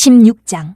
16장.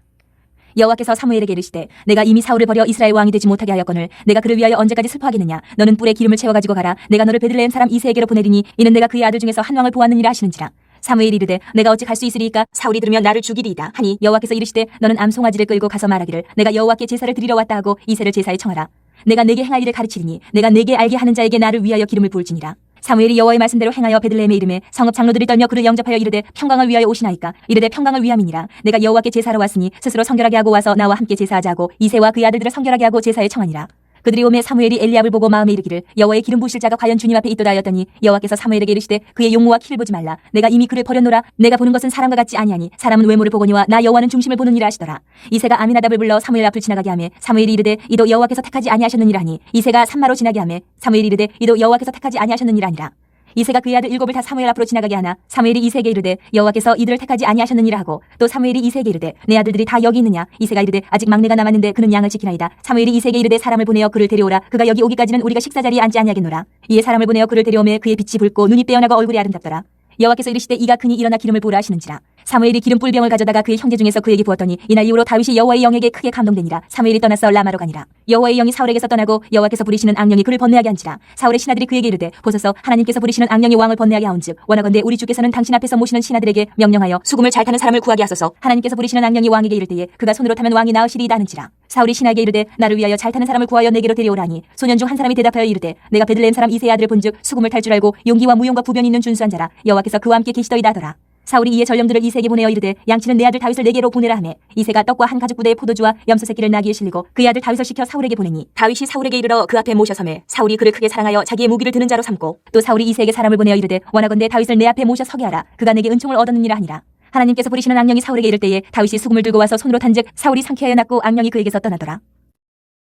여호와께서 사무엘에게 이르시되 내가 이미 사울을 버려 이스라엘 왕이 되지 못하게 하였거늘 내가 그를 위하여 언제까지 슬퍼하겠느냐. 너는 뿔에 기름을 채워 가지고 가라. 내가 너를 베들레헴 사람 이새에게로 보내리니 이는 내가 그의 아들 중에서 한 왕을 보았느니라 하시는지라. 사무엘이 이르되 내가 어찌 갈 수 있으리이까. 사울이 들으면 나를 죽이리이다 하니 여호와께서 이르시되 너는 암송아지를 끌고 가서 말하기를 내가 여호와께 제사를 드리러 왔다 하고 이새를 제사에 청하라. 내가 내게 행할 일을 가르치리니 내가 내게 알게 하는 자에게 나를 위하여 기름을 부을지니라. 사무엘이 여호와의 말씀대로 행하여 베들레헴의 이름에 성읍 장로들이 떨며 그를 영접하여 이르되 평강을 위하여 오시나이까. 이르되 평강을 위함이니라. 내가 여호와께 제사하러 왔으니 스스로 성결하게 하고 와서 나와 함께 제사하자 하고 이새와 그의 아들들을 성결하게 하고 제사에 청하니라. 그들이 오매 사무엘이 엘리압을 보고 마음에 이르기를 여호와의 기름 부으실 자가 과연 주님 앞에 있도다 하였더니 여호와께서 사무엘에게 이르시되 그의 용모와 키를 보지 말라. 내가 이미 그를 버렸노라. 내가 보는 것은 사람과 같지 아니하니 사람은 외모를 보거니와 나 여호와는 중심을 보느니라 하시더라. 이새가 아미나답을 불러 사무엘 앞을 지나가게 하매 사무엘이 이르되 이도 여호와께서 택하지 아니하셨느니라 하니 이새가 산마로 지나게 하매 사무엘이 이르되 이도 여호와께서 택하지 아니하셨느니라 하니라. 이새가 그의 아들 7을 다 사무엘 앞으로 지나가게 하나 사무엘이 이새에게 이르되 여호와께서 이들을 택하지 아니하셨느니라 하고 또 사무엘이 이새에게 이르되 내 아들들이 다 여기 있느냐. 이새가 이르되 아직 막내가 남았는데 그는 양을 지키나이다. 사무엘이 이새에게 이르되 사람을 보내어 그를 데려오라. 그가 여기 오기까지는 우리가 식사 자리에 앉지 아니하겠노라. 이에 사람을 보내어 그를 데려오매 그의 빛이 붉고 눈이 빼어나고 얼굴이 아름답더라. 여호와께서 이르시되 이가 크니 일어나 기름을 부으라 하시는지라. 사무엘이 기름 뿔병을 가져다가 그의 형제 중에서 그에게 부었더니 이날 이후로 다윗이 여호와의 영에게 크게 감동되니라. 사무엘이 떠나서 라마로 가니라. 여호와의 영이 사울에게서 떠나고 여호와께서 부리시는 악령이 그를 번뇌하게 한지라. 사울의 신하들이 그에게 이르되 보소서 하나님께서 부리시는 악령이 왕을 번뇌하게 하온즉 원하건대 우리 주께서는 당신 앞에서 모시는 신하들에게 명령하여 수금을 잘 타는 사람을 구하게 하소서. 하나님께서 부리시는 악령이 왕에게 이를 때에 그가 손으로 타면 왕이 나으시리이다 하는지라. 사울이 신하에게 이르되 나를 위하여 잘 타는 사람을 구하여 내게로 데려오라니 소년 중 한 사람이 대답하여 이르되 내가 베들레헴 사람 이새의 아들을 본즉 수금을 탈 줄 알고 용기와 무용과 구변이 있는 준수한 자라. 여호와께서 그와 함께 계시더이다 하더라. 사울이 이에 전령들을 이새에게 보내어 이르되 양치는 내 아들 다윗을 내게로 보내라 하매 이새가 떡과 한 가죽 부대의 포도주와 염소 새끼를 나귀에 실리고 그의 아들 다윗을 시켜 사울에게 보내니 다윗이 사울에게 이르러 그 앞에 모셔서매 사울이 그를 크게 사랑하여 자기의 무기를 드는 자로 삼고 또 사울이 이새에게 사람을 보내어 이르되 원하건대 다윗을 내 앞에 모셔 서게 하라. 그가 내게 은총을 얻었느니라 하니라. 하나님께서 부리시는 악령이 사울에게 이를 때에 다윗이 수금을 들고 와서 손으로 탄즉 사울이 상쾌하여 났고 악령이 그에게서 떠나더라.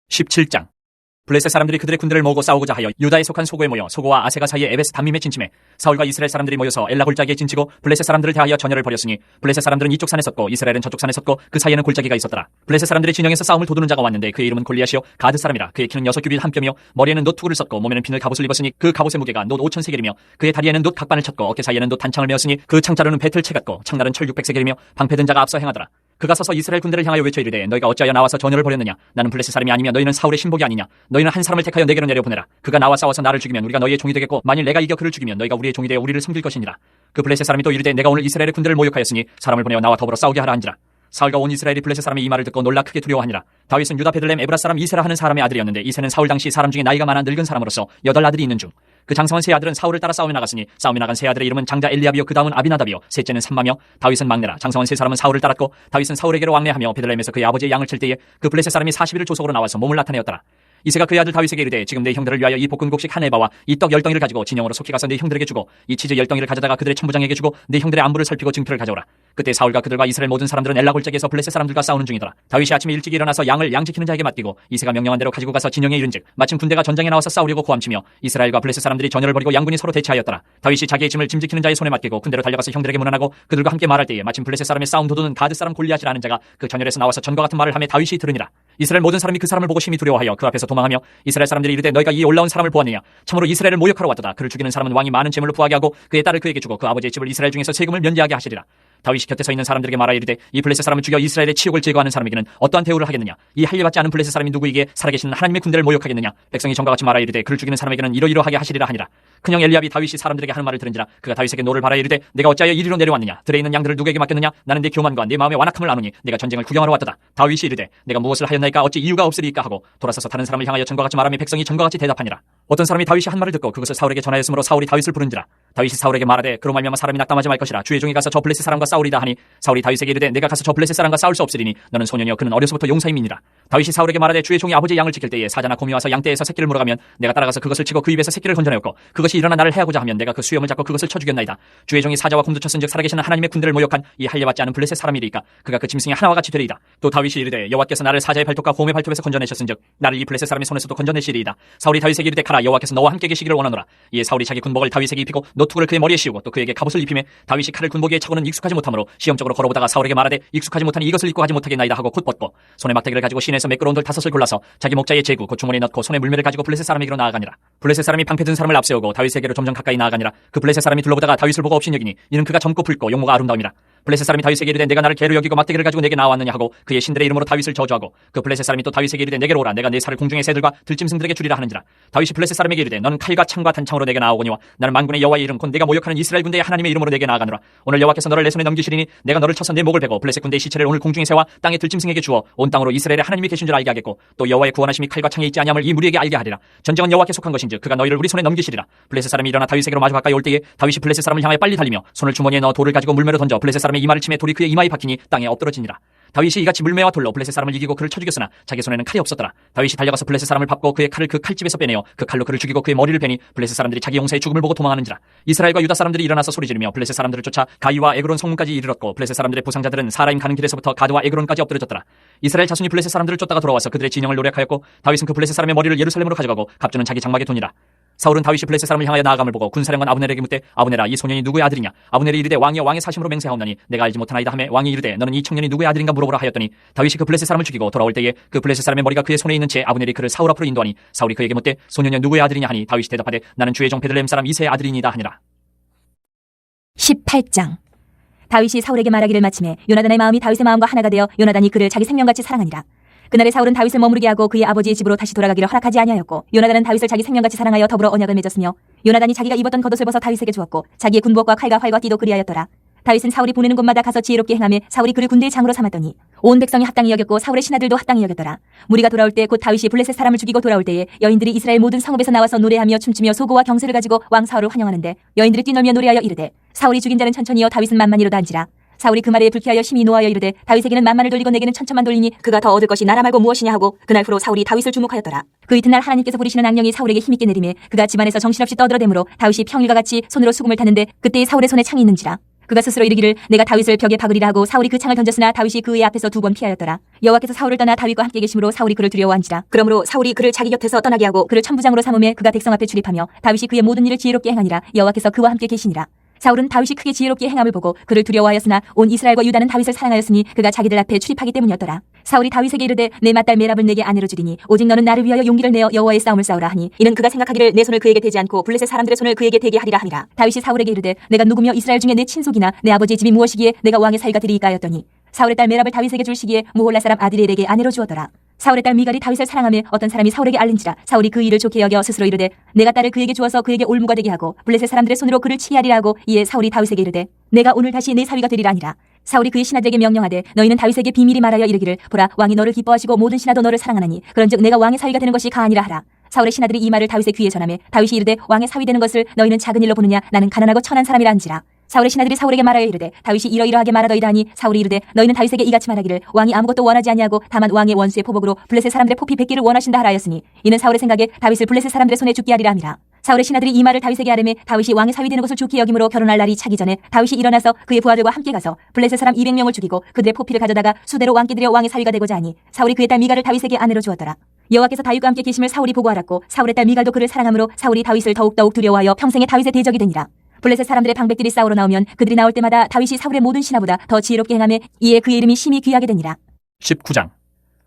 17장. 블레셋 사람들이 그들의 군대를 모으고 싸우고자 하여 유다에 속한 소고에 모여 소고와 아세가 사이에 에베스 담밈에 진침해 사울과 이스라엘 사람들이 모여서 엘라 골짜기에 진치고 블레셋 사람들을 대하여 전열을 벌였으니 블레셋 사람들은 이쪽 산에 섰고 이스라엘은 저쪽 산에 섰고 그 사이에는 골짜기가 있었더라. 블레셋 사람들이 진영에서 싸움을 도두는 자가 왔는데 그의 이름은 골리앗이요 가드 사람이라. 그의 키는 6규빗 한 뼘이요 머리에는 놋 투구를 썼고 몸에는 비늘 갑옷을 입었으니 그 갑옷의 무게가 놋 5,000세겔이며 그의 다리에는 놋 각반을 쳤고 어깨 사이에는 놋 단창을 메었으니 그 창자루는 배틀 채 같고 창날은 철 600세겔이며 방패든 자가 앞서 행하더라. 그가 서서 이스라엘 군대를 향하여 외쳐 이르되 너희가 어찌하여 나와서 전열을 벌였느냐. 나는 블레셋 사람이 아니며 너희는 사울의 신복이 아니냐. 너희는 한 사람을 택하여 내게로 내려보내라. 그가 나와 싸워서 나를 죽이면 우리가 너희의 종이 되겠고 만일 내가 이겨 그를 죽이면 너희가 우리의 종이 되어 우리를 섬길 것이니라. 그 블레셋 사람이 또 이르되 내가 오늘 이스라엘의 군대를 모욕하였으니 사람을 보내어 나와 더불어 싸우게 하라 한지라. 사울과 온 이스라엘이 블레셋 사람의 이 말을 듣고 놀라 크게 두려워하니라. 다윗은 유다 베들레헴 에브라 사람 이세라 하는 사람의 아들이었는데 이세는 사울 당시 사람 중에 나이가 많아 늙은 사람으로서 8아들이 있는 중 그 장성한 세 아들은 사울을 따라 싸움에 나갔으니 싸움에 나간 세 아들의 이름은 장자 엘리압이요 그 다음은 아비나답이요 셋째는 삼마며 다윗은 막내라. 장성한 세 사람은 사울을 따랐고 다윗은 사울에게로 왕래하며 베들레헴에서 그의 아버지의 양을 칠 때에 그 블레셋 사람이 40일을 조속으로 나와서 몸을 나타내었더라. 이새가 그의 아들 다윗에게 이르되 지금 내 형들을 위하여 이 볶음국식 한 에바와 이 떡 10덩이를 가지고 진영으로 속히 가서 내 형들에게 주고 이 치즈 10덩이를 가져다가 그들의 천부장에게 주고 내 형들의 안부를 살피고 증표를 가져오라. 그때 사울과 그들과 이스라엘 모든 사람들은 엘라 골짜기에서 블레셋 사람들과 싸우는 중이더라. 다윗이 아침에 일찍 일어나서 양을 양 지키는 자에게 맡기고 이새가 명령한 대로 가지고 가서 진영에 이른즉 마침 군대가 전장에 나와서 싸우려고 고함치며 이스라엘과 블레셋 사람들이 전열을 벌이고 양군이 서로 대치하였더라. 다윗이 자기의 짐을 짐 지키는 자의 손에 맡기고 군대로 달려가서 형들에게 문안하고 그들과 함께 말할 때에 마침 블레셋 사람의 싸움 도두는 가드 사람 골리앗이라는 자가 그 전열에서 나와서 전과 같은 말을 하며 다윗이 들으니라. 이스라엘 모든 사람이 그 사람을 보고 심히 두려워하여 그 앞에서 도망하며 이스라엘 사람들이 이르되 너희가 이 올라온 사람을 보았느냐. 참으로 이스라엘을 모욕하러 왔도다. 그를 죽이는 사람은 왕이 많은 재물로 부하게 하고 그의 딸을 그에게 주고 그 아버지의 집을 이스라엘 중에서 세금을 면제하게 하시리라. 다윗이 곁에 서 있는 사람들에게 말하여 이르되 이 블레셋 사람을 죽여 이스라엘의 치욕을 제거하는 사람에게는 어떠한 대우를 하겠느냐. 이 할례받지 않은 블레셋 사람이 누구에게 살아계시는 하나님의 군대를 모욕하겠느냐. 백성이 전과 같이 말하여 이르되 그를 죽이는 사람에게는 이러이러하게 하시리라 하니라. 큰형 엘리압이 다윗이 사람들에게 하는 말을 들은지라 그가 다윗에게 노를 바라여 이르되 내가 어찌하여 이리로 내려왔느냐. 들에 있는 양들을 누구에게 맡겼느냐. 나는 내 교만과 내 마음의 완악함을 아노니 내가 전쟁을 구경하러 왔도다. 다윗이 이르되 내가 무엇을 하였나이까 어찌 이유가 없으리이까 하고 돌아서서 다른 사람을 향하여 전과 같이 말하며 백성이 전과 같이 대답하니라. 어떤 사람이 다윗이 한 말을 듣고 그것을 사울에게 전하였으므로 사울이 다윗을 부른지라. 다윗이 사울에게 말하되 그로 말미암아 사람이 낙담하지 말 것이라. 주의 종이 가서 저 블레셋 사람과 싸우리다 하니 사울이 다윗에게 이르되 내가 가서 저 블레셋 사람과 싸울 수 없으리니 너는 소년이여 그는 어려서부터 용사임이니라. 다윗이 사울에게 말하되 주의 종이 아버지의 양을 지킬 때에 사자나 곰이 와서 양떼에서 새끼를 물어가면 내가 따라가서 그것을 치고 그 입에서 새끼를 건져내었고 그것이 일어나 나를 해하고자 하면 내가 그 수염을 잡고 그것을 쳐 죽였나이다. 주의 종이 사자와 곰도 쳤은즉 살아계시는 하나님의 군대를 모욕한 이 할례받지 않은 블레셋 사람이리이까. 그가 그 짐승이 하나와 같이 되리이다. 또 다윗이 이르되 여호와께서 나를 사자의 발톱과 곰의 발톱에서 건져내셨은즉 나를 이 블레셋 사람의 손에서도 건져내시리이다. 사울이 다윗에게 이르되 가라. 여호와께서 너와 함께 계시기를 원하노라. 이에 사울이 자기 군복을 다윗에게 입히고 노투구를 그의 머리에 씌우고 또 그에게 갑옷을 입히매 다윗이 칼을 군복에 차고는 익숙하지 못하므로 시험적으로 걸어보다가 사울에게 말하되 익숙하지 못하니 이것을 입고 가지 못하겠나이다 하고 곧 벗고 손에 막대기를 가지고 시내에서 매끄러운 돌 5을 골라서 자기 목자의 제구 곧 주머니에 넣고 손에 물매를 가지고 블레셋 사람에게로 나아가니라. 블레셋 사람이 방패 든 사람을 앞세우고 다윗에게로 점점 가까이 나아가니라. 그 블레셋 사람이 둘러보다가 다윗을 보고 없인 여기니 이는 그가 젊고 붉고 용모가 아름다움이라. 블레셋 사람이 다윗에게 이르되 내가 나를 개로 여기고 막대기를 가지고 내게 나왔느냐 하고 그의 신들의 이름으로 다윗을 저주하고 그 블레셋 사람이 또 다윗에게 이르되 내게로 오라 내가 내 살을 공중의 새들과 들짐승들에게 주리라 하는지라. 다윗이 블레셋 사람에게 이르되 너는 칼과 창과 단창으로 내게 나아오거니와 나는 만군의 여호와의 이름 곧 내가 모욕하는 이스라엘 군대의 하나님의 이름으로 내게 나아가노라. 오늘 여호와께서 너를 내 손에 넘기시리니 내가 너를 쳐서 내 목을 베고 블레셋 군대의 시체를 오늘 공중의 새와 땅의 들짐승에게 주어 온 땅으로 이스라엘의 하나님이 계신 줄 알게 하겠고 또 여호와의 구원하심이 칼과 창에 있지 아니함을 이 무리에게 알게 하리라. 전쟁은 여호와께 속한 것인즉 그가 너희를 우리 손에 넘기시리라. 블레셋 사람이 일어나 다윗에게로 마주 가까이 올 때에 다윗이 블레셋 사람을 향하여 빨리 달리며 손을 주머니에 넣어 돌을 가지고 물매로 던져 블레셋 사람의 이마를 치매 돌이 그의 이마에 박히니 땅에 엎드러지니라. 다윗이 이같이 물매와 돌로 블레셋 사람을 이기고 그를 쳐 죽였으나 자기 손에는 칼이 없었더라. 다윗이 달려가서 블레셋 사람을 밟고 그의 칼을 그 칼집에서 빼내어 그 칼로 그를 죽이고 그의 머리를 베니 블레셋 사람들이 자기 용사의 죽음을 보고 도망하는지라. 이스라엘과 유다 사람들이 일어나서 소리지르며 블레셋 사람들을 쫓아 가이와 에그론 성문까지 이르렀고 블레셋 사람들의 부상자들은 사라임 가는 길에서부터 가드와 에그론까지 엎드러졌더라. 이스라엘 자손이 블레셋 사람들을 쫓다가 돌아와서 그들의 진영을 노력하였고 다윗은 그 블레셋 사람의 머리를 예루살렘으로 가져가고 갑주는 자기 장막에 둔이라. 사울은 다윗이 블레셋 사람을 향하여 나아감을 보고 군사령관 아브넬에게 묻되 아브넬아 이 소년이 누구의 아들이냐. 아브넬이 이르되 왕이여 왕의 사심으로 맹세하옵나니 내가 알지 못하나이다 하매 왕이 이르되 너는 이 청년이 누구의 아들인가 물어보라 하였더니 다윗이 그 블레셋 사람을 죽이고 돌아올 때에 그 블레셋 사람의 머리가 그의 손에 있는 채 아브넬이 그를 사울 앞으로 인도하니 사울이 그에게 묻되 소년이 누구의 아들이냐 하니 다윗이 대답하되 나는 주의 종 베들레헴 사람 이새의 아들이니이다 하니라. 18장. 다윗이 사울에게 말하기를 마침에 요나단의 마음이 다윗의 마음과 하나가 되어 요나단이 그를 자기 생명같이 사랑하니라. 그날에 사울은 다윗을 머무르게 하고 그의 아버지의 집으로 다시 돌아가기를 허락하지 아니하였고 요나단은 다윗을 자기 생명같이 사랑하여 더불어 언약을 맺었으며 요나단이 자기가 입었던 겉옷을 벗어 다윗에게 주었고 자기의 군복과 칼과 활과 띠도 그리하였더라. 다윗은 사울이 보내는 곳마다 가서 지혜롭게 행하며 사울이 그를 군대의 장으로 삼았더니 온 백성이 합당히 여겼고 사울의 신하들도 합당히 여겼더라. 무리가 돌아올 때 곧 다윗이 블레셋 사람을 죽이고 돌아올 때에 여인들이 이스라엘 모든 성읍에서 나와서 노래하며 춤추며 소고와 경수를 가지고 왕 사울을 환영하는데 여인들이 뛰놀며 노래하여 이르되 사울이 죽인 자는 천천히요 다윗은 만만이로다 한지라. 사울이 그 말에 불쾌하여 심히 노하여 이르되 다윗에게는 만만을 돌리고 내게는 천천만 돌리니 그가 더 얻을 것이 나라 말고 무엇이냐 하고 그날 후로 사울이 다윗을 주목하였더라. 그 이튿날 하나님께서 부리시는 악령이 사울에게 힘있게 내리매 그가 집안에서 정신없이 떠들어대므로 다윗이 평일과 같이 손으로 수금을 타는데 그때에 사울의 손에 창이 있는지라. 그가 스스로 이르기를 내가 다윗을 벽에 박으리라 하고 사울이 그 창을 던졌으나 다윗이 그의 앞에서 2번 피하였더라. 여호와께서 사울을 떠나 다윗과 함께 계심으로 사울이 그를 두려워한지라. 그러므로 사울이 그를 자기 곁에서 떠나게 하고 그를 천부장으로 삼음에 그가 백성 앞에 출입하며 다윗이 그의 모든 일을 지혜롭게 행하니라. 여호와께서 그와 함께 계시니라. 사울은 다윗이 크게 지혜롭게 행함을 보고 그를 두려워하였으나 온 이스라엘과 유다는 다윗을 사랑하였으니 그가 자기들 앞에 출입하기 때문이었더라. 사울이 다윗에게 이르되 내 맏딸 메랍을 내게 아내로 주리니 오직 너는 나를 위하여 용기를 내어 여호와의 싸움을 싸우라 하니 이는 그가 생각하기를 내 손을 그에게 대지 않고 블레셋 사람들의 손을 그에게 대게 하리라 함이라. 다윗이 사울에게 이르되 내가 누구며 이스라엘 중에 내 친속이나 내 아버지의 집이 무엇이기에 내가 왕의 사위가 되리이까 하였더니 사울의 딸 메랍을 다윗에게 줄 시기에 무홀라 사람 아드리엘에게 아내로 주었더라. 사울의 딸 미갈이 다윗을 사랑하며 어떤 사람이 사울에게 알린지라. 사울이 그 일을 좋게 여겨 스스로 이르되 내가 딸을 그에게 주어서 그에게 올무가 되게 하고 블레셋 사람들의 손으로 그를 치하리라 하고 이에 사울이 다윗에게 이르되 내가 오늘 다시 내 사위가 되리라 하니라. 사울이 그의 신하들에게 명령하되 너희는 다윗에게 비밀히 말하여 이르기를 보라 왕이 너를 기뻐하시고 모든 신하도 너를 사랑하나니 그런즉 내가 왕의 사위가 되는 것이 가하니라 하라. 사울의 신하들이 이 말을 다윗의 귀에 전하매 다윗이 이르되 왕의 사위 되는 것을 너희는 작은 일로 보느냐 나는 가난하고 천한 사람이라 한지라. 사울의 신하들이 사울에게 말하여 이르되 다윗이 이러이러하게 말하더이다 하니 사울이 이르되 너희는 다윗에게 이같이 말하기를 왕이 아무것도 원하지 아니하고 다만 왕의 원수의 포복으로 블레셋 사람들의 포피 100개를 원하신다 하라 하였으니 이는 사울의 생각에 다윗을 블레셋 사람들의 손에 죽게 하리라 함이라. 사울의 신하들이 이 말을 다윗에게 하려매 다윗이 왕의 사위 되는 것을 좋게 여김으로 결혼할 날이 차기 전에 다윗이 일어나서 그의 부하들과 함께 가서 블레셋 사람 200명을 죽이고 그들의 포피를 가져다가 수대로 왕께 드려 왕의 사위가 되고자 하니 사울이 그의 딸 미갈을 다윗에게 아내로 주었더라. 여호와께서 다윗과 함께 계심을 사울이 보고 알았고 사울의 딸 미갈도 그를 사랑하므로 사울이 다윗을 더욱더욱 두려워하여 평생에 다윗의 대적이 되니라. 블레셋 사람들의 방백들이 싸우러 나오면 그들이 나올 때마다 다윗이 사울의 모든 신하보다 더 지혜롭게 행하며 이에 그의 이름이 심히 귀하게 되니라. 19장.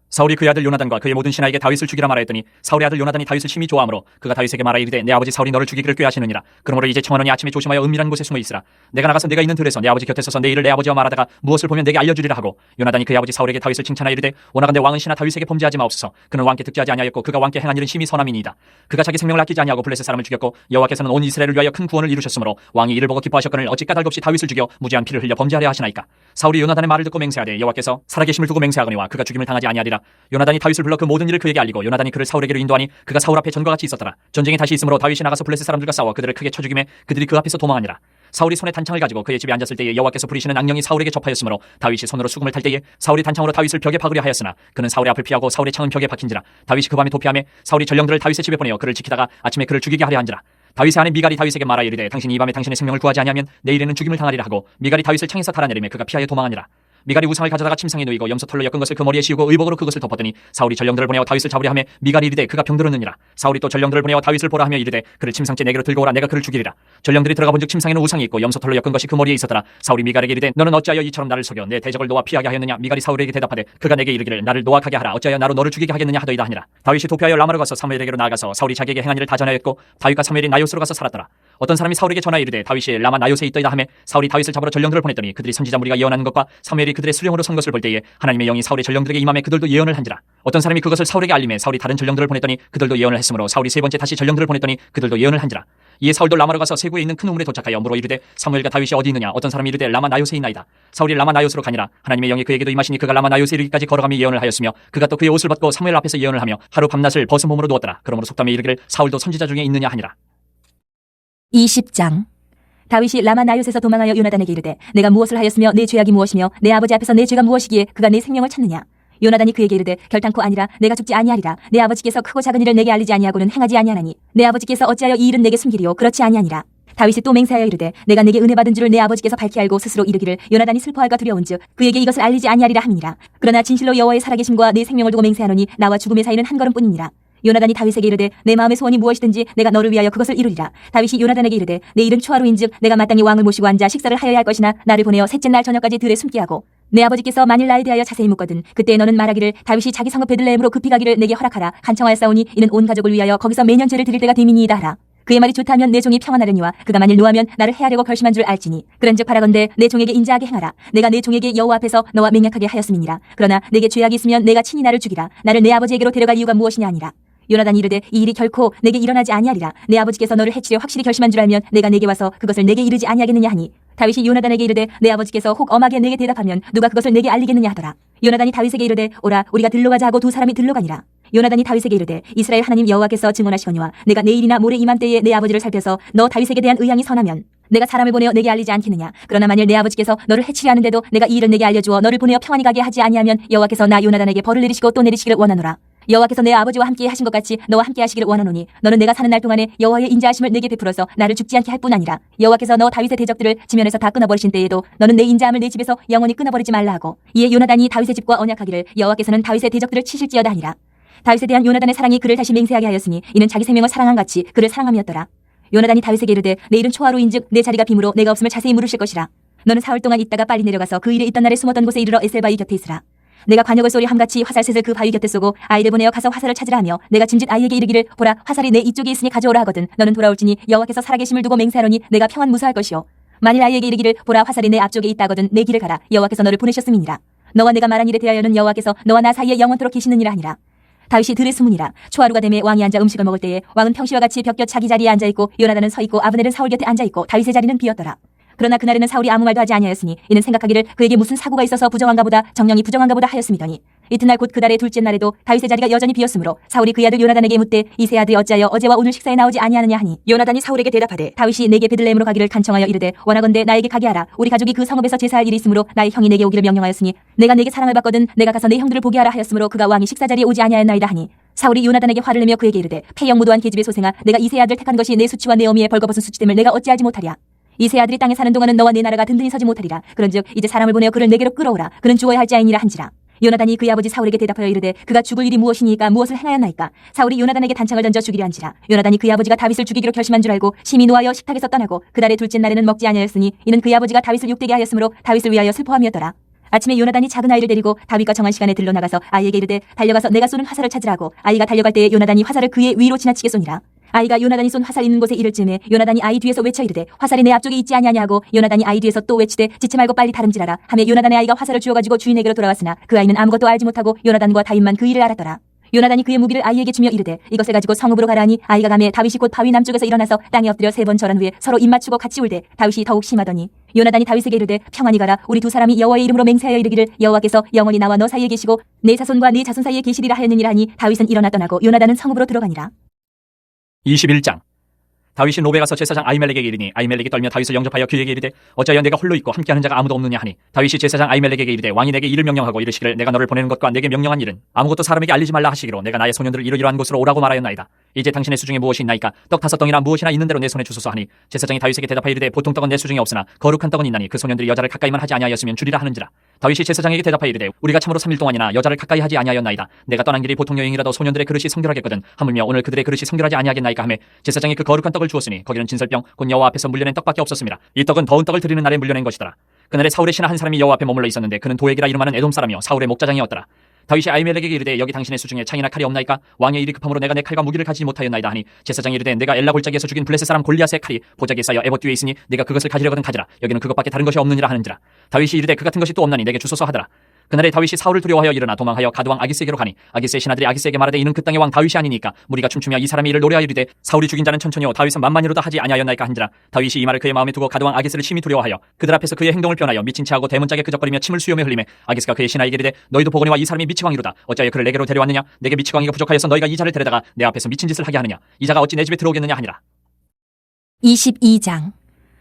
사울이 그의 아들 요나단과 그의 모든 신하에게 다윗을 죽이라 말하였더니 사울의 아들 요나단이 다윗을 심히 좋아하므로 그가 다윗에게 말하 이르되 내 아버지 사울이 너를 죽이기를 꾀하시느니라. 그러므로 이제 청하노니 아침에 조심하여 은밀한 곳에 숨어 있으라. 내가 나가서 내가 있는 들에서 내 아버지 곁에 서서 내 일을 내 아버지와 말하다가 무엇을 보면 내게 알려주리라 하고 요나단이 그의 아버지 사울에게 다윗을 칭찬하여 이르되 원하건대 왕은 신하 다윗에게 범죄하지 마옵소서. 그는 왕께 득죄하지 아니하였고 그가 왕께 행한 일은 심히 선함이니이다. 그가 자기 생명을 아끼지 아니하고 블레셋 사람을 죽였고 여호와께서는 온 이스라엘을 위하여 큰 구원을 이루셨으므로 왕이 이를 보고 기뻐하셨거늘 어찌 까닭없이 다윗을 죽여 무지한 피를 흘려 범죄하려 하시나이까. 사울이 요나단의 말을 듣고 맹세하되 여호와께서 살아계심을 두고 맹세하거니와 그가 죽임을 당하지 아니하리라. 요나단이 다윗을 불러 그 모든 일을 그에게 알리고 요나단이 그를 사울에게로 인도하니 그가 사울 앞에 전과 같이 있었더라. 전쟁이 다시 있으므로 다윗이 나가서 블레셋 사람들과 싸워 그들을 크게 쳐 죽이매 그들이 그 앞에서 도망하니라. 사울이 손에 단창을 가지고 그의 집에 앉았을 때에 여호와께서 부리시는 악령이 사울에게 접하였으므로 다윗이 손으로 수금을 탈 때에 사울이 단창으로 다윗을 벽에 박으려 하였으나 그는 사울의 앞을 피하고 사울의 창은 벽에 박힌지라. 다윗이 그 밤에 도피하며 사울이 전령들을 다윗의 집에 보내어 그를 지키다가 아침에 그를 죽이게 하려 한지라. 다윗의 아내 미갈이 다윗에게 말하여 이르되 당신이 이 밤에 당신의 생명을 구하지 아니하면 내일에는 죽임을 당하리라 하고 미갈이 다윗을 창에서 달아내리며 그가 피하여 도망하니라. 미갈이 우상을 가져다가 침상에 누이고 염소털로 엮은 것을 그 머리에 씌우고 의복으로 그것을 덮었더니 사울이 전령들을 보내어 다윗을 잡으려 하며 미갈이 이르되 그가 병들었느니라. 사울이 또 전령들을 보내어 다윗을 보라 하며 이르되 그를 침상째 내게로 들고 오라. 내가 그를 죽이리라. 전령들이 들어가 본즉 침상에는 우상이 있고 염소털로 엮은 것이 그 머리에 있었더라. 사울이 미갈에게 이르되 너는 어찌하여 이처럼 나를 속여 내 대적을 노아 피하게 하였느냐. 미갈이 사울에게 대답하되 그가 내게 이르기를 나를 노악하게 하라. 어찌하여 나로 너를 죽이게 하겠느냐 하더이다 하니라. 다윗이 도피하여 라마로 가서 사무엘에게로 나아가서 사울이 자기에게 행한 일을 다 전하였고 다윗과 사무엘이 나요스로 가서 살았더라. 어떤 사람이 사울에게 전하여 이르되 다윗이 라마 나요스에 있더이다 하매 사울이 다윗을 잡으러 전령들을 보냈더니 그들이 선지자 무리가 예언하는 것과 사무엘이 그들의 수령으로 선 것을 볼 때에 하나님의 영이 사울의 전령들에게 임함에 그들도 예언을 한지라. 어떤 사람이 그것을 사울에게 알림해 사울이 다른 전령들을 보냈더니 그들도 예언을 했으므로 사울이 세 번째 다시 전령들을 보냈더니 그들도 예언을 한지라. 이에 사울도 라마로 가서 세구에 있는 큰 우물에 도착하여 물어 이르되 사무엘과 다윗이 어디 있느냐. 어떤 사람이 이르되 라마 나요스에 있나이다. 사울이 라마 나요스로 가니라. 하나님의 영이 그에게도 임하시니 그가 라마 나요스에 이르기까지 걸어가며 예언을 하였으며 그가 또 그의 옷을 벗고 사무엘 앞에서 예언을 하며 하루 밤낮을 벗은 몸으로 누웠더라. 그러므로 속담에 이르기를 사울도 선지자 중에 있느냐 하니라. 20장. 다윗이 라마 나요스에서 도망하여 요나단에게 이르되 내가 무엇을 하였으며 내 죄악이 무엇이며 내 아버지 앞에서 내 죄가 무엇이기에 그가 내 생명을 찾느냐. 요나단이 그에게 이르되 결단코 아니라 내가 죽지 아니하리라. 내 아버지께서 크고 작은 일을 내게 알리지 아니하고는 행하지 아니하나니 내 아버지께서 어찌하여 이 일은 내게 숨기리요. 그렇지 아니하니라. 다윗이 또 맹세하여 이르되 내가 내게 은혜 받은 줄을 내 아버지께서 밝히 알고 스스로 이르기를 요나단이 슬퍼할까 두려운즉 그에게 이것을 알리지 아니하리라 함이니라. 그러나 진실로 여호와의 살아계심과 내 생명을 두고 맹세하노니 나와 죽음의 사이는 한 걸음뿐이니라. 요나단이 다윗에게 이르되 내 마음의 소원이 무엇이든지 내가 너를 위하여 그것을 이루리라. 다윗이 요나단에게 이르되 내 일은 초하루인즉 내가 마땅히 왕을 모시고 앉아 식사를 하여야 할 것이나 나를 보내어 셋째 날 저녁까지 들에 숨게 하고 내 아버지께서 만일 나에 대하여 자세히 묻거든 그때 너는 말하기를 다윗이 자기 성읍 베들레헴으로 급히 가기를 내게 허락하라. 간청하였사오니 이는 온 가족을 위하여 거기서 매년 제를 드릴 때가 됨이니이다 하라. 그의 말이 좋다면 내 종이 평안하려니와 그가 만일 노하면 나를 해하려고 결심한 줄 알지니 그런즉 바라건대 내 종에게 인자하게 행하라. 내가 내 종에게 여호와 앞에서 너와 맹약하게 하였음이니라. 그러나 내게 죄악이 있으면 내가 친히 나를 죽이라. 나를 내 아버지에게로 데려갈 이유가 무엇이냐 아니라. 요나단이 이르되 이 일이 결코 내게 일어나지 아니하리라. 내 아버지께서 너를 해치려 확실히 결심한 줄 알면 내가 내게 와서 그것을 내게 이르지 아니하겠느냐 하니 다윗이 요나단에게 이르되 내 아버지께서 혹 엄하게 내게 대답하면 누가 그것을 내게 알리겠느냐 하더라. 요나단이 다윗에게 이르되 오라 우리가 들로 가자 하고 두 사람이 들로 가니라. 요나단이 다윗에게 이르되 이스라엘 하나님 여호와께서 증언하시거니와 내가 내일이나 모레 이맘때에 내 아버지를 살펴서 너 다윗에게 대한 의향이 선하면 내가 사람을 보내어 내게 알리지 않겠느냐. 그러나 만일 내 아버지께서 너를 해치려 하는데도 내가 이 일을 내게 알려주어 너를 보내어 평안히 가게 하지 아니하면 여호와께서 나 요나단에게 벌을 내리시고 또 내리시기를 원하노라. 여호와께서 내 아버지와 함께 하신 것 같이 너와 함께 하시기를 원하노니 너는 내가 사는 날 동안에 여호와의 인자하심을 내게 베풀어서 나를 죽지 않게 할 뿐 아니라 여호와께서 너 다윗의 대적들을 지면에서 다 끊어버리신 때에도 너는 내 인자함을 내 집에서 영원히 끊어버리지 말라 하고 이에 요나단이 다윗의 집과 언약하기를 여호와께서는 다윗의 대적들을 치실지어다 하니라. 다윗에 대한 요나단의 사랑이 그를 다시 맹세하게 하였으니 이는 자기 생명을 사랑한 같이 그를 사랑함이었더라. 요나단이 다윗에게 이르되 내일은 초하루인즉 내 자리가 빔으로 내가 없으면 자세히 물으실 것이라. 너는 사흘 동안 있다가 빨리 내려가서 그 일에 있던 날에 숨었던 곳에 이르러 에셀바위 곁에 있으라. 내가 관역을 쏘리 함같이 화살셋을 그 바위 곁에 쏘고 아이를 보내어 가서 화살을 찾으라 하며 내가 짐짓 아이에게 이르기를 보라 화살이 내 이쪽에 있으니 가져오라 하거든 너는 돌아올지니 여호와께서 살아계심을 두고 맹세하노니 내가 평안 무사할 것이요 만일 아이에게 이르기를 보라 화살이 내 앞쪽에 있다 하거든 내 길을 가라 여호와께서 너를 보내셨음이니라. 너와 내가 말한 일에 대하여는 여호와께서 너와 나 사이에 영원토록 계시느니라 하니라. 다윗이 들에 숨으니라. 초하루가 되매 왕이 앉아 음식을 먹을 때에 왕은 평시와 같이 벽곁 자기 자리에 앉아있고 요나단은 서있고 아브넬은 사울 곁에 앉아있고 다윗의 자리는 비었더라. 그러나 그날에는 사울이 아무 말도 하지 아니하였으니 이는 생각하기를 그에게 무슨 사고가 있어서 부정한가 보다 정령이 부정한가 보다 하였음이더니 이튿날 곧 그 달의 둘째 날에도 다윗의 자리가 여전히 비었으므로 사울이 그의 아들 요나단에게 묻되 이 세 아들이 어찌하여 어제와 오늘 식사에 나오지 아니하느냐 하니 요나단이 사울에게 대답하되 다윗이 내게 베들레헴으로 가기를 간청하여 이르되 원하건대 나에게 가게 하라. 우리 가족이 그 성읍에서 제사할 일이 있으므로 나의 형이 내게 오기를 명령하였으니 내가 내게 사랑을 받거든 내가 가서 내 형들을 보게 하라 하였으므로 그가 왕이 식사 자리에 오지 아니하였나이다 하니 사울이 요나단에게 화를 내며 그에게 이르되 패영무도한 계집의 소생아 내가 이 세 아들 택한 것이 내 수치와 내 어미의 벌거벗은 수치됨을 내가 어찌 알지 못하랴. 이 세 아들이 땅에 사는 동안은 너와 내 나라가 든든히 서지 못하리라. 그런즉 이제 사람을 보내어 그를 내게로 끌어오라. 그는 죽어야 할 자이니라 한지라. 요나단이 그의 아버지 사울에게 대답하여 이르되 그가 죽을 일이 무엇이니까 무엇을 행하였나이까. 사울이 요나단에게 단창을 던져 죽이려 한지라. 요나단이 그의 아버지가 다윗을 죽이기로 결심한 줄 알고 심히 노하여 식탁에서 떠나고 그 달의 둘째 날에는 먹지 아니하였으니 이는 그의 아버지가 다윗을 욕되게 하였으므로 다윗을 위하여 슬퍼함이었더라. 아침에 요나단이 작은 아이를 데리고 다윗과 정한 시간에 들러 나가서 아이에게 이르되 달려가서 내가 쏘는 화살을 찾으라고. 아이가 달려갈 때에 요나단이 화살을 그의 위로 지나치게 쏘니라. 아이가 요나단이 쏜 화살 있는 곳에 이를 즈음에 요나단이 아이 뒤에서 외쳐 이르되 화살이 내 앞쪽에 있지 아니하냐 하고 요나단이 아이 뒤에서 또 외치되 지체 말고 빨리 다름질하라 하며 요나단의 아이가 화살을 주워가지고 주인에게로 돌아왔으나 그 아이는 아무것도 알지 못하고 요나단과 다윗만 그 일을 알았더라. 요나단이 그의 무기를 아이에게 주며 이르되 이것을 가지고 성읍으로 가라하니 아이가 가매 다윗이 곧 바위 남쪽에서 일어나서 땅에 엎드려 세 번 절한 후에 서로 입 맞추고 같이 울되 다윗이 더욱 심하더니 요나단이 다윗에게 이르되 평안히 가라. 우리 두 사람이 여호와의 이름으로 맹세하여 이르기를 여호와께서 영원히 나와 너 사이에 계시고 내 자손과 네 자손 사이에 계시리라 하였느니라 하니 다윗은 일어나 떠나고 요나단은 성읍으로 들어가니라. 21장. 다윗이 노베 가서 제사장 아히멜렉에게 이르니 아히멜렉이 떨며 다윗을 영접하여 그에게 이르되 어찌하여 내가 홀로 있고 함께하는 자가 아무도 없느냐 하니 다윗이 제사장 아히멜렉에게 이르되 왕이 내게 일을 명령하고 이르시기를 내가 너를 보내는 것과 내게 명령한 일은 아무것도 사람에게 알리지 말라 하시기로 내가 나의 소년들을 이러이러한 곳으로 오라고 말하였나이다. 이제 당신의 수중에 무엇이 있나이까? 떡 5덩이나 무엇이나 있는 대로 내 손에 주소서 하니 제사장이 다윗에게 대답하여 이르되 보통 떡은 내 수중에 없으나 거룩한 떡은 있나니 그 소년들이 여자를 가까이만 하지 아니하였으면 주리라 하는지라. 다윗이 제사장에게 대답하여 이르되 우리가 참으로 3일 동안이나 여자를 가까이 하지 아니하였나이다. 내가 떠난 길이 보통 여행이라도 소년들의 그릇이 성결하겠거든. 하물며 오늘 그들의 그릇이 성결하지 아니하겠나이까 하매 제사장이 그 거룩한 떡을 주었으니 거기는 진설병 곧 여호와 앞에서 물려낸 떡밖에 없었습니다. 이 떡은 더운 떡을 드리는 날에 물려낸 것이더라. 그날에 사울의 신하 한 사람이 여호와 앞에 머물러 있었는데 그는 도액이라 이름하는 에돔 사람이요 사울의 목자장이었더라. 다윗이 아히멜렉에게 이르되 여기 당신의 수중에 창이나 칼이 없나이까? 왕의 일이 급함으로 내가 내 칼과 무기를 가지지 못하였나이다 하니 제사장이 이르되 내가 엘라 골짜기에서 죽인 블레셋 사람 골리앗의 칼이 보자기에 쌓여 에봇 뒤에 있으니 네가 그것을 가지려거든 가지라. 여기는 그것밖에 다른 것이 없느니라 하는지라. 다윗이 이르되 그 같은 것이 또 없나니 내게 주소서 하더라. 그날에 다윗이 사울을 두려워하여 일어나 도망하여 가드왕 아기스에게로 가니 아기스의 신하들이 아기스에게 말하되 이는 그 땅의 왕 다윗이 아니니까 무리가 춤추며 이 사람이 이를 노래하여 이르되 사울이 죽인 자는 천천히요 다윗은 만만이로다 하지 아니하였나이까 한지라. 다윗이 이 말을 그의 마음에 두고 가드왕 아기스를 심히 두려워하여 그들 앞에서 그의 행동을 변하여 미친 체하고 대문짝에 끄적거리며 침을 수염에 흘리매 아기스가 그의 신하에게 이르되 너희도 보거니와 이 사람이 미치광이로다. 어찌하여 그를 내게로 데려왔느냐? 내게 미치광이가 부족하여서 너희가 이 자를 데려다가 내 앞에서 미친 짓을 하게 하느냐? 이 자가 어찌 내 집에 들어오겠느냐 하니라. 22장.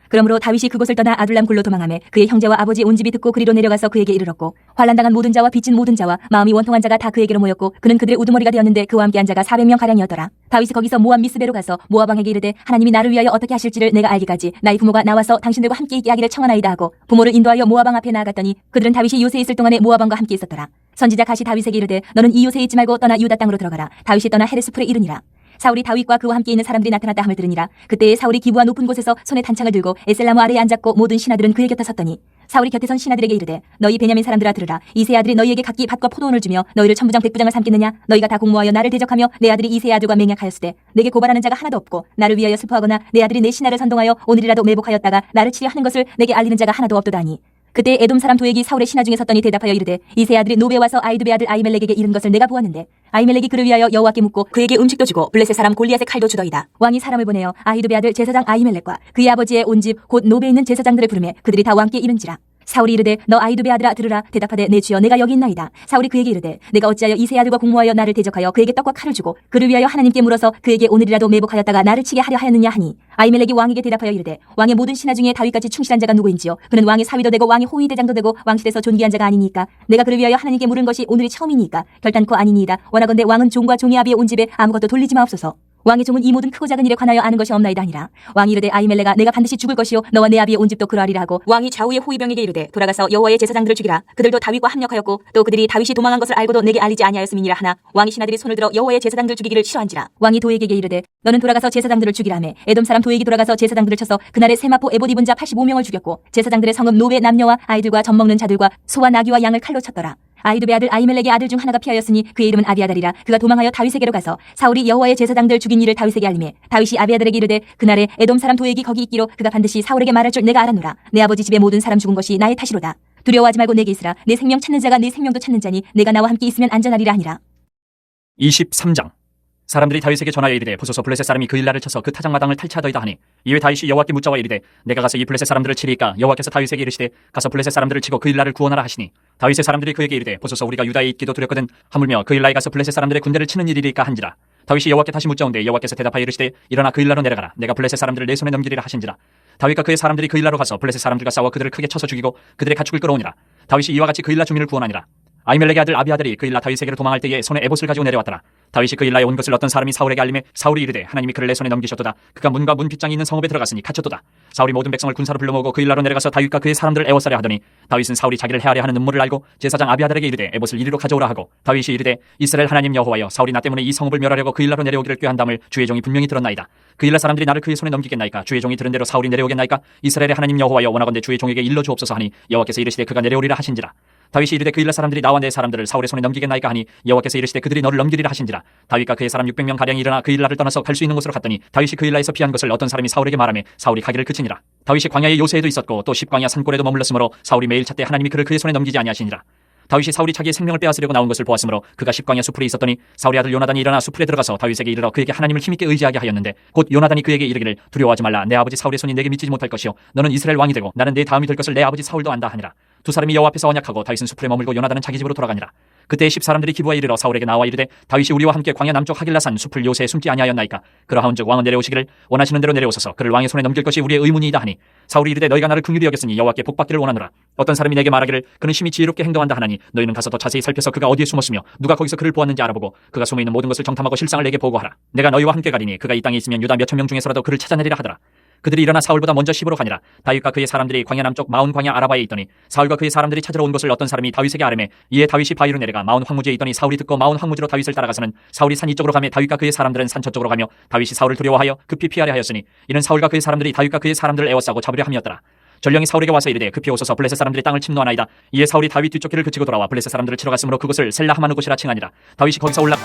그러므로 다윗이 그곳을 떠나 아둘람 굴로 도망하매 그의 형제와 아버지 온 집이 듣고 그리로 내려가서 그에게 이르렀고 환난당한 모든 자와 빚진 모든 자와 마음이 원통한 자가 다 그에게로 모였고 그는 그들의 우두머리가 되었는데 그와 함께한 자가 400명 가량이었더라. 다윗이 거기서 모압 미스베로 가서 모압 왕에게 이르되 하나님이 나를 위하여 어떻게 하실지를 내가 알기까지 나의 부모가 나와서 당신들과 함께 있게 하기를 청하나이다 하고 부모를 인도하여 모압 왕 앞에 나아갔더니 그들은 다윗이 요새에 있을 동안에 모압 왕과 함께 있었더라. 선지자 가시 다윗에게 이르되 너는 이 요새에 있지 말고 떠나 유다 땅으로 들어가라. 다윗이 떠나 헤레스풀에 이르니라. 사울이 다윗과 그와 함께 있는 사람들이 나타났다 함을 들으니라. 그때에 사울이 기부와 높은 곳에서 손에 단창을 들고 에셀나무 아래에 앉았고 모든 신하들은 그의 곁에 섰더니 사울이 곁에 선 신하들에게 이르되 너희 베냐민 사람들아 들으라. 이세 아들이 너희에게 각기 밭과 포도원을 주며 너희를 천부장 백부장을 삼겠느냐? 너희가 다 공모하여 나를 대적하며 내 아들이 이세 아들과 맹약하였으되 내게 고발하는 자가 하나도 없고 나를 위하여 슬퍼하거나 내 아들이 내 신하를 선동하여 오늘이라도 매복하였다가 나를 치려 하는 것을 내게 알리는 자가 하나도 없도다니. 그때 에돔 사람 도액이 사울의 신하 중에 섰더니 대답하여 이르되 이세 아들이 노베 와서 아이두베 아들 아히멜렉에게 이른 것을 내가 보았는데 아히멜렉이 그를 위하여 여호와께 묻고 그에게 음식도 주고 블레셋 사람 골리앗의 칼도 주더이다. 왕이 사람을 보내어 아히두베 아들 제사장 아히멜렉과 그의 아버지의 온 집 곧 노베에 있는 제사장들을 부르매 그들이 다 왕께 이른지라. 사울이 이르되 너 아히두베 아들아 들으라. 대답하되 내 주여 내가 여기 있나이다. 사울이 그에게 이르되 내가 어찌하여 이세 아들과 공모하여 나를 대적하여 그에게 떡과 칼을 주고 그를 위하여 하나님께 물어서 그에게 오늘이라도 매복하였다가 나를 치게 하려 하였느냐 하니 아히멜렉이 왕에게 대답하여 이르되 왕의 모든 신하 중에 다윗같이 충실한 자가 누구인지요? 그는 왕의 사위도 되고 왕의 호위 대장도 되고 왕실에서 존귀한 자가 아니니까 내가 그를 위하여 하나님께 물은 것이 오늘이 처음이니까 결단코 아니니이다. 원하건대 왕은 종과 종의 아비의 온 집에 아무것도 돌리지 마옵소서. 왕의 종은 이 모든 크고 작은 일에 관하여 아는 것이 없나이다 하니라. 왕이 이르되 아히멜렉아 내가 반드시 죽을 것이요 너와 내 아비의 온 집도 그러하리라 하고 왕이 좌우의 호위병에게 이르되 돌아가서 여호와의 제사장들을 죽이라. 그들도 다윗과 합력하였고 또 그들이 다윗이 도망한 것을 알고도 내게 알리지 아니하였음이니라 하나 왕의 신하들이 손을 들어 여호와의 제사장들 죽이기를 싫어한지라. 왕이 도액에게 이르되 너는 돌아가서 제사장들을 죽이라 하매 에돔 사람 도액이 돌아가서 제사장들을 쳐서 그날에 세마포 에봇 입은 자 85명을 죽였고 제사장들의 성읍 노베 남녀와 아이들과 젖 먹는 자들과 소와 나귀와 양을 칼로 쳤더라. 아히두베 아들 아히멜렉의 아들 중 하나가 피하였으니 그의 이름은 아비아달이라. 그가 도망하여 다윗에게로 가서 사울이 여호와의 제사장들 죽인 일을 다윗에게 알리매 다윗이 아비아달에게 이르되 그날에 에돔 사람 도액이 거기 있기로 그가 반드시 사울에게 말할 줄 내가 알았노라. 내 아버지 집의 모든 사람 죽은 것이 나의 탓이로다. 두려워하지 말고 내게 있으라. 내 생명 찾는 자가 내 생명도 찾는 자니 내가 나와 함께 있으면 안전하리라 하니라. 23장. 사람들이 다윗에게 전하여 이르되 보소서 블레셋 사람이 그 일날을 쳐서 그 타작마당을 탈취하더이다 하니 이에 다윗이 여호와께 묻자와 이르되 내가 가서 이 블레셋 사람들을 치리이까? 여호와께서 다윗에게 이르시되 가서 블레셋 사람들을 치고 그 일날을 구원하라 하시니 다윗의 사람들이 그에게 이르되 보소서 우리가 유다에 있기도 두렵거든 하물며 그 일날에 가서 블레셋 사람들의 군대를 치는 일이리까 한지라. 다윗이 여호와께 다시 묻자온데 여호와께서 대답하여 이르시되 일어나 그 일날로 내려가라. 내가 블레셋 사람들을 내 손에 넘기리라 하신지라. 다윗과 그의 사람들이 그 일날로 가서 블레셋 사람들과 싸워 그들을 크게 쳐서 죽이고 그들의 가축을 끌어오니라. 다윗이 이와 같이 그 일날 주민을 구원하니라. 아히멜렉의 아들 아비아들이 그 일라 다윗에게로 도망할 때에 손에 에봇을 가지고 내려왔더라. 다윗이 그 일라에 온 것을 어떤 사람이 사울에게 알림해 사울이 이르되 하나님이 그를 내 손에 넘기셨도다. 그가 문과 문 빗장이 있는 성읍에 들어갔으니 갇혔도다. 사울이 모든 백성을 군사로 불러모으고 그 일라로 내려가서 다윗과 그의 사람들을 애워싸려 하더니 다윗은 사울이 자기를 해하려 하는 음모를 알고 제사장 아비아달에게 이르되 에봇을 이리로 가져오라 하고 다윗이 이르되 이스라엘 하나님 여호와여 사울이 나 때문에 이 성읍을 멸하려고 그 일라로 내려오기를 꾀한담을 주의 종이 분명히 들었나이다. 그 일라 사람들이 나를 그의 손에 넘기겠나이까? 주의 종이 들은 대로 사울이 내려오겠나이까? 이스라엘의 하나님 여호와여 원하건대 주의 종에게 일러 주옵소서 하니 여호와께서 이르시되 그가 내려오리라 하신지라. 다윗이 이르되 그 일라 사람들이 나와 내 사람들을 사울의 손에 넘기겠나이까 하니 여호와께서 이르시되 그들이 너를 넘기리라 하신지라. 다윗과 그의 사람 600명 가량이 일어나 그 일라를 떠나서 갈 수 있는 곳으로 갔더니 다윗이 그 일라에서 피한 것을 어떤 사람이 사울에게 말하며 사울이 가기를 그치니라. 다윗이 광야의 요새에도 있었고 또 십광야 산골에도 머물렀으므로 사울이 매일 찾되 하나님이 그를 그의 손에 넘기지 아니하시니라. 다윗이 사울이 자기의 생명을 빼앗으려고 나온 것을 보았으므로 그가 십광야 수풀에 있었더니 사울의 아들 요나단이 일어나 수풀에 들어가서 다윗에게 이르러 그에게 하나님을 힘있게 의지하게 하였는데 곧 요나단이 그에게 이르기를 두려워하지 말라. 내 아버지 사울의 손이 내게 미치지 못할 것이요 너는 이스라엘 왕이 되고 나는 내 다음이 될 것을 내 아버지 사울도 안다 하니라. 두 사람이 여호와 앞에서 언약하고 다윗은 수풀에 머물고 요나단은 자기 집으로 돌아가니라. 그때 10사람들이 기부하에 이르러 사울에게 나와 이르되 다윗이 우리와 함께 광야 남쪽 하길라산 숲을 요새에 숨지 아니하였나이까. 그러하온즉 왕은 내려오시기를 원하시는 대로 내려오소서 그를 왕의 손에 넘길 것이 우리의 의문이이다 하니 사울이 이르되 너희가 나를 긍휼히 여겼으니 여호와께 복받기를 원하노라. 어떤 사람이 내게 말하기를 그는 심히 지혜롭게 행동한다 하나니 너희는 가서 더 자세히 살펴서 그가 어디에 숨었으며 누가 거기서 그를 보았는지 알아보고 그가 숨어 있는 모든 것을 정탐하고 실상을 내게 보고하라. 내가 너희와 함께 가리니 그가 이 땅에 있으면 유다 몇천 명 중에서라도 그를 찾아내리라 하더라. 그들이 일어나 사울보다 먼저 시브로 가니라. 다윗과 그의 사람들이 광야 남쪽 마온 광야 아라바에 있더니 사울과 그의 사람들이 찾으러 온 것을 어떤 사람이 다윗에게 아뢰매 이에 다윗이 바위로 내려가 마온 황무지에 있더니 사울이 듣고 마온 황무지로 다윗을 따라가서는 사울이 산 이쪽으로 가며 다윗과 그의 사람들은 산 저쪽으로 가며 다윗이 사울을 두려워하여 급히 피하려 하였으니 이는 사울과 그의 사람들이 다윗과 그의 사람들을 에워싸고 잡으려 함이었더라. 전령이 사울에게 와서 이르되 급히 오소서 블레셋 사람들이 땅을 침노하나이다. 이에 사울이 다윗 뒤쪽 길을 그치고 돌아와 블레셋 사람들을 치러 갔으므로 그곳을 셀라 하마누 곳이라 칭하니라. 다윗이 거기서 올라